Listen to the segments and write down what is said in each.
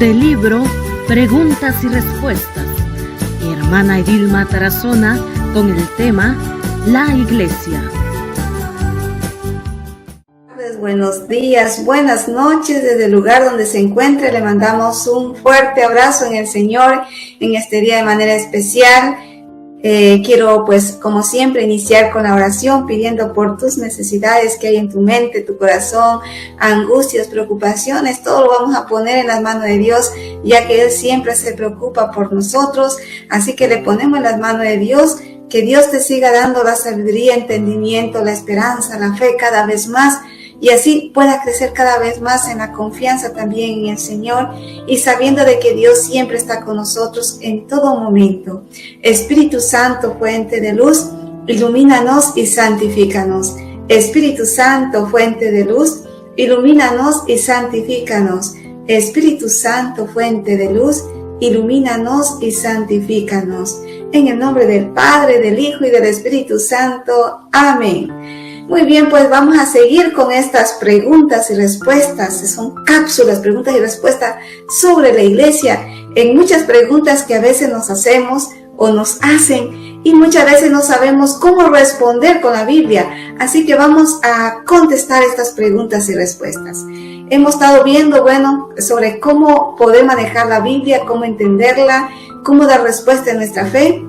del libro Preguntas y Respuestas. Hermana Edilma Tarazona con el tema La Iglesia. Buenos días, buenas noches desde el lugar donde se encuentre. Le mandamos un fuerte abrazo en el Señor en este día de manera especial. Quiero pues como siempre iniciar con la oración pidiendo por tus necesidades que hay en tu mente, tu corazón, angustias, preocupaciones, todo lo vamos a poner en las manos de Dios, ya que Él siempre se preocupa por nosotros. Así que le ponemos en las manos de Dios, que Dios te siga dando la sabiduría, entendimiento, la esperanza, la fe cada vez más, y así pueda crecer cada vez más en la confianza también en el Señor y sabiendo de que Dios siempre está con nosotros en todo momento. Espíritu Santo, fuente de luz, ilumínanos y santifícanos. Espíritu Santo, fuente de luz, ilumínanos y santifícanos. Espíritu Santo, fuente de luz, ilumínanos y santifícanos. En el nombre del Padre, del Hijo y del Espíritu Santo. Amén. Muy bien, pues vamos a seguir con estas preguntas y respuestas. Son cápsulas, preguntas y respuestas sobre la iglesia. En muchas preguntas que a veces nos hacemos o nos hacen y muchas veces no sabemos cómo responder con la Biblia. Así que vamos a contestar estas preguntas y respuestas. Hemos estado viendo, sobre cómo poder manejar la Biblia, cómo entenderla, cómo dar respuesta a nuestra fe.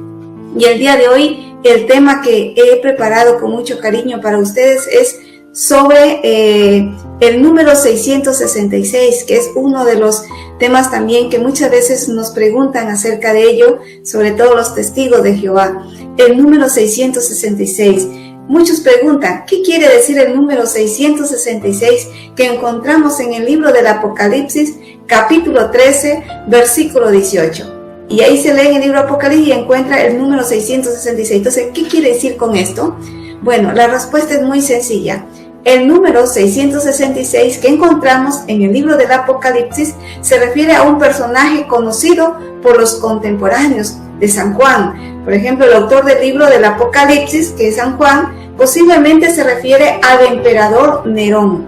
Y el día de hoy, el tema que he preparado con mucho cariño para ustedes es sobre el número 666, que es uno de los temas también que muchas veces nos preguntan acerca de ello, sobre todo los testigos de Jehová. El número 666. Muchos preguntan, ¿qué quiere decir el número 666 que encontramos en el libro del Apocalipsis, capítulo 13, versículo 18? Y ahí se lee en el libro Apocalipsis y encuentra el número 666. Entonces, ¿qué quiere decir con esto? Bueno, la respuesta es muy sencilla. El número 666 que encontramos en el libro del Apocalipsis se refiere a un personaje conocido por los contemporáneos de San Juan. Por ejemplo, el autor del libro del Apocalipsis, que es San Juan, posiblemente se refiere al emperador Nerón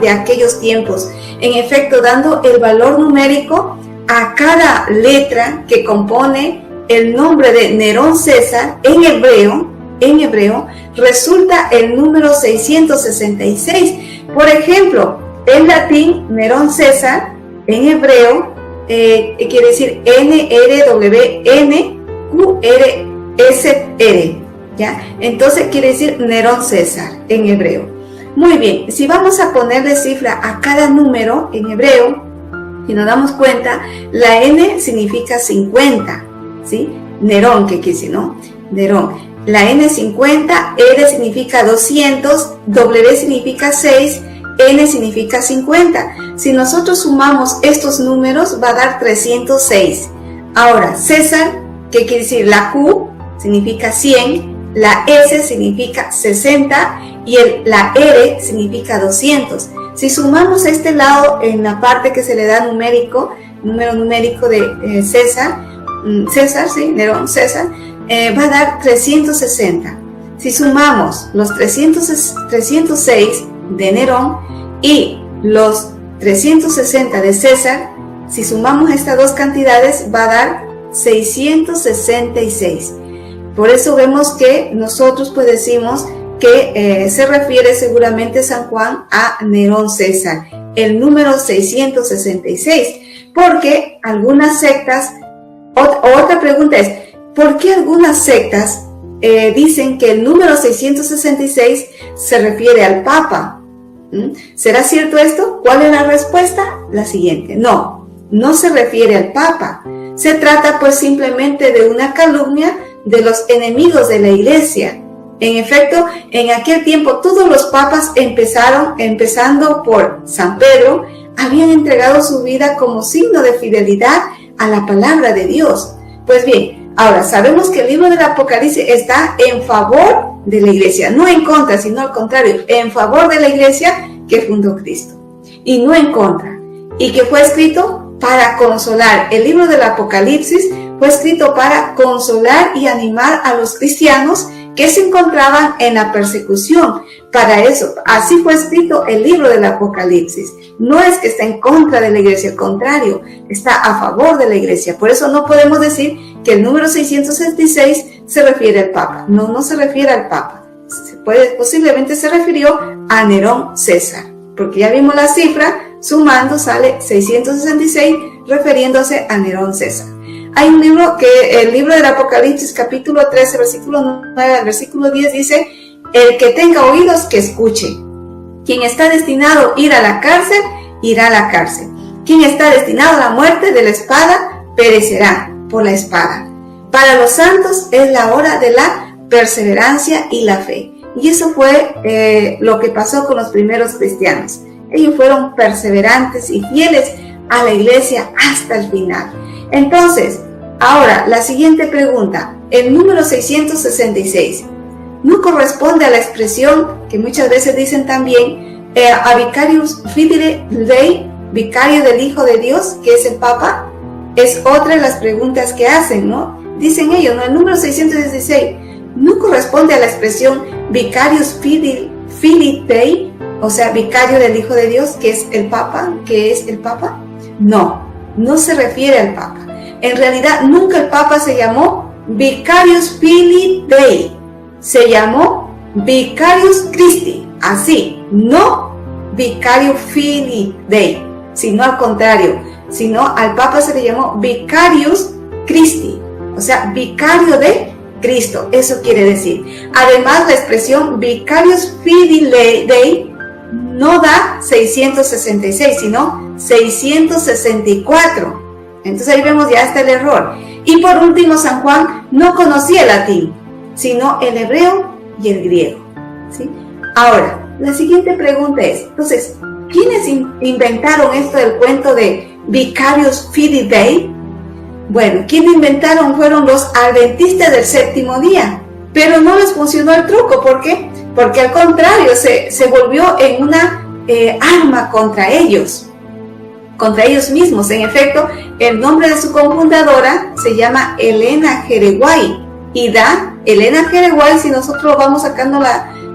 de aquellos tiempos. En efecto, dando el valor numérico a cada letra que compone el nombre de Nerón César. En hebreo resulta el número 666. Por ejemplo, en latín, Nerón César, en hebreo, quiere decir NRWNQRSR, ¿ya? Entonces quiere decir Nerón César en hebreo. Muy bien, si vamos a ponerle cifra a cada número en hebreo, si nos damos cuenta, la N significa 50, ¿sí? Nerón, ¿qué quiere decir, no? Nerón. La N 50, R significa 200, W significa 6, N significa 50. Si nosotros sumamos estos números, va a dar 306. Ahora, César, ¿qué quiere decir? La Q significa 100, la S significa 60 y la R significa 200. Si sumamos a este lado en la parte que se le da número numérico de César, Nerón César, va a dar 360. Si sumamos los 306 de Nerón y los 360 de César, si sumamos estas dos cantidades va a dar 666. Por eso vemos que nosotros pues decimos que se refiere seguramente San Juan a Nerón César, el número 666, porque algunas sectas, otra pregunta es, ¿por qué algunas sectas dicen que el número 666 se refiere al Papa? ¿Será cierto esto? ¿Cuál es la respuesta? La siguiente, no se refiere al Papa, se trata pues simplemente de una calumnia de los enemigos de la iglesia. En efecto, en aquel tiempo todos los papas empezando por San Pedro, habían entregado su vida como signo de fidelidad a la palabra de Dios. Pues bien, ahora sabemos que el libro del Apocalipsis está en favor de la iglesia, no en contra, sino al contrario, en favor de la iglesia que fundó Cristo, y no en contra, y que fue escrito para consolar. El libro del Apocalipsis fue escrito para consolar y animar a los cristianos que se encontraban en la persecución. Para eso, así fue escrito el libro del Apocalipsis. No es que está en contra de la iglesia, al contrario, está a favor de la iglesia. Por eso no podemos decir que el número 666 se refiere al Papa. No, no se refiere al Papa. Posiblemente se refirió a Nerón César, porque ya vimos la cifra, sumando sale 666, refiriéndose a Nerón César. Hay un libro el libro del Apocalipsis, capítulo 13, versículo 9 al versículo 10 dice: el que tenga oídos, que escuche. Quien está destinado a ir a la cárcel, irá a la cárcel. Quien está destinado a la muerte de la espada, perecerá por la espada. Para los santos es la hora de la perseverancia y la fe. Y eso fue lo que pasó con los primeros cristianos. Ellos fueron perseverantes y fieles a la iglesia hasta el final. Entonces, ahora la siguiente pregunta. El número 666 no corresponde a la expresión que muchas veces dicen también a Vicarius Filii Dei, vicario del Hijo de Dios, que es el Papa. Es otra de las preguntas que hacen, ¿no? Dicen ellos, ¿no? El número 616 no corresponde a la expresión Vicarius Filii Dei, o sea, vicario del Hijo de Dios, que es el Papa, No, no se refiere al Papa. En realidad, nunca el Papa se llamó Vicarius Filii Dei, se llamó Vicarius Christi, así, no Vicario Filii Dei, sino al contrario, sino al Papa se le llamó Vicarius Christi, o sea, vicario de Cristo, eso quiere decir. Además, la expresión Vicarius Filii Dei no da 666, sino 664. Entonces ahí vemos ya está el error. Y por último, San Juan no conocía el latín, sino el hebreo y el griego, ¿sí? Ahora, la siguiente pregunta es, entonces, ¿quiénes inventaron esto del cuento de Vicarius Filii Dei? Bueno, quienes inventaron fueron los adventistas del séptimo día, pero no les funcionó el truco. ¿Por qué? Porque al contrario, se volvió en una arma contra ellos mismos. En efecto, el nombre de su cofundadora se llama Elena G. White y da, Elena G. White, si nosotros vamos sacando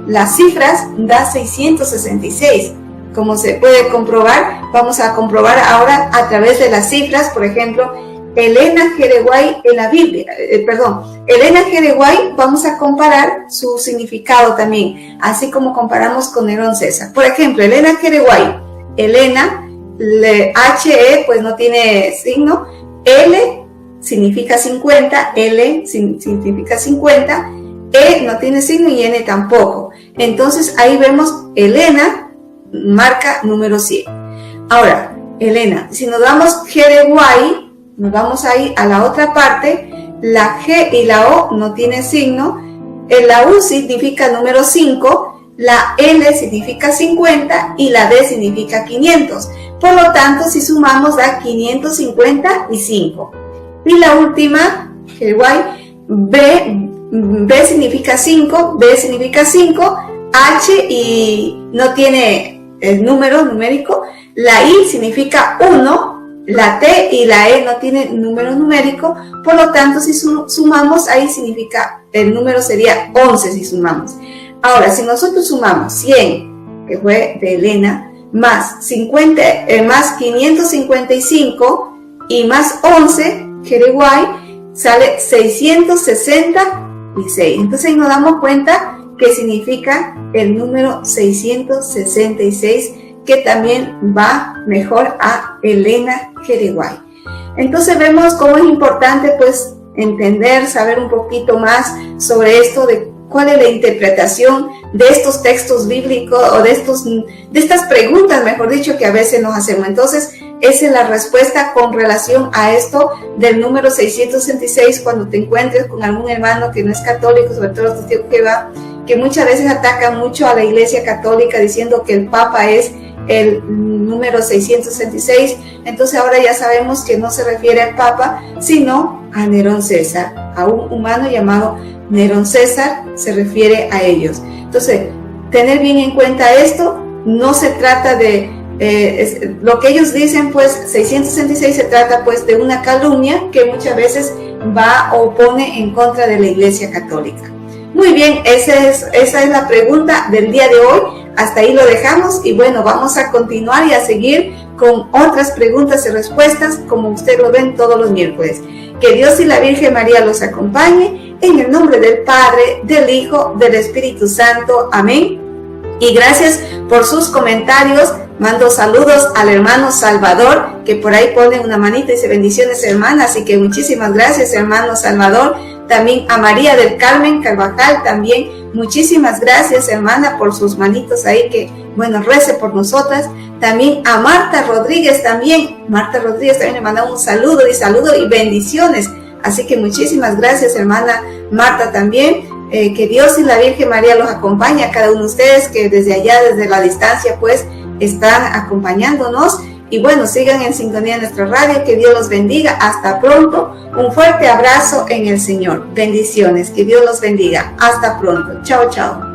las cifras, da 666. Como se puede comprobar, vamos a comprobar ahora a través de las cifras. Por ejemplo, Elena G. White en la Biblia, Elena G. White, vamos a comparar su significado también, así como comparamos con Nerón César. Por ejemplo, Elena G. White, Elena, H-E pues no tiene signo, L significa 50, L significa 50, E no tiene signo y N tampoco. Entonces ahí vemos Elena, marca número 100. Ahora, Elena, si nos damos G de White, nos vamos ahí a la otra parte, la G y la O no tiene signo, la U significa número 5, la L significa 50 y la D significa 500. Por lo tanto, si sumamos da 555. Y la última, G, B significa 5, B significa 5, H y no tiene el número numérico, la I significa 1, la T y la E no tienen número numérico, por lo tanto si sumamos ahí significa, el número sería 11 si sumamos. Ahora, si nosotros sumamos 100, que fue de Elena, más 555 y más 11, Jeriguay, sale 666. Entonces ahí nos damos cuenta que significa el número 666, que también va mejor a Elena Jeriguay. Entonces vemos cómo es importante pues entender, saber un poquito más sobre esto de cuál es la interpretación de estos textos bíblicos o de estas preguntas, mejor dicho, que a veces nos hacemos. Entonces, esa es la respuesta con relación a esto del número 666 cuando te encuentres con algún hermano que no es católico, sobre todo los testigos de Jehová, que muchas veces atacan mucho a la Iglesia Católica diciendo que el Papa es el número 666. Entonces ahora ya sabemos que no se refiere al Papa, sino a Nerón César, a un humano llamado Nerón César, se refiere a ellos. Entonces, tener bien en cuenta esto, no se trata de lo que ellos dicen, pues 666 se trata pues de una calumnia que muchas veces va o pone en contra de la Iglesia Católica. Muy bien, esa es la pregunta del día de hoy. Hasta ahí lo dejamos y bueno, vamos a continuar y a seguir con otras preguntas y respuestas como usted lo ven todos los miércoles. Que Dios y la Virgen María los acompañe en el nombre del Padre, del Hijo, del Espíritu Santo. Amén. Y gracias por sus comentarios. Mando saludos al hermano Salvador, que por ahí pone una manita y dice bendiciones, hermana. Así que muchísimas gracias, hermano Salvador. También a María del Carmen Carvajal, también muchísimas gracias, hermana, por sus manitos ahí, que bueno, rece por nosotras. También a Marta Rodríguez, Marta Rodríguez también le manda un saludo y bendiciones. Así que muchísimas gracias, hermana Marta, también. Que Dios y la Virgen María los acompañe a cada uno de ustedes que desde allá, desde la distancia, pues están acompañándonos. Y bueno, sigan en sintonía de nuestra radio. Que Dios los bendiga. Hasta pronto. Un fuerte abrazo en el Señor. Bendiciones. Que Dios los bendiga. Hasta pronto. Chao, chao.